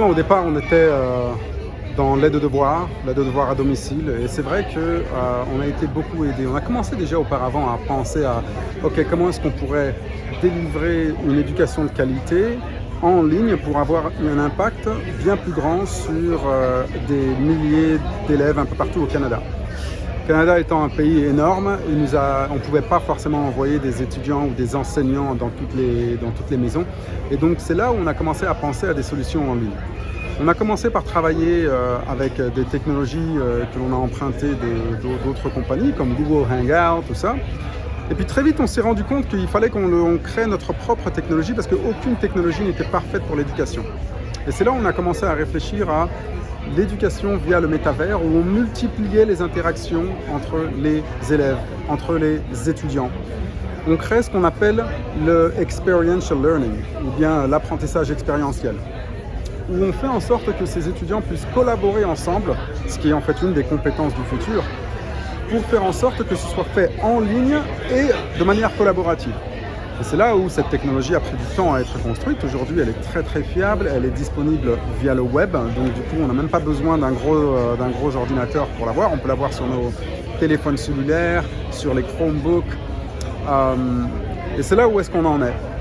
Au départ, on était dans l'aide aux devoirs à domicile, et c'est vrai qu'on a été beaucoup aidé. On a commencé déjà auparavant à penser à ok, comment est-ce qu'on pourrait délivrer une éducation de qualité en ligne pour avoir un impact bien plus grand sur des milliers d'élèves un peu partout au Canada. Le Canada étant un pays énorme, on ne pouvait pas forcément envoyer des étudiants ou des enseignants dans toutes les maisons. Et donc c'est là où on a commencé à penser à des solutions en ligne. On a commencé par travailler avec des technologies que l'on a empruntées d'autres compagnies comme Google Hangout, tout ça. Et puis très vite, on s'est rendu compte qu'il fallait qu'on crée notre propre technologie parce qu'aucune technologie n'était parfaite pour l'éducation. Et c'est là où on a commencé à réfléchir à l'éducation via le métavers, où on multipliait les interactions entre les élèves, entre les étudiants. On crée ce qu'on appelle le experiential learning, ou bien l'apprentissage expérientiel, où on fait en sorte que ces étudiants puissent collaborer ensemble, ce qui est en fait une des compétences du futur, pour faire en sorte que ce soit fait en ligne et de manière collaborative. Et c'est là où cette technologie a pris du temps à être construite. Aujourd'hui, elle est très très fiable, elle est disponible via le web, donc du coup, on n'a même pas besoin d'un gros ordinateur pour l'avoir. On peut l'avoir sur nos téléphones cellulaires, sur les Chromebooks. Et c'est là où est-ce qu'on en est.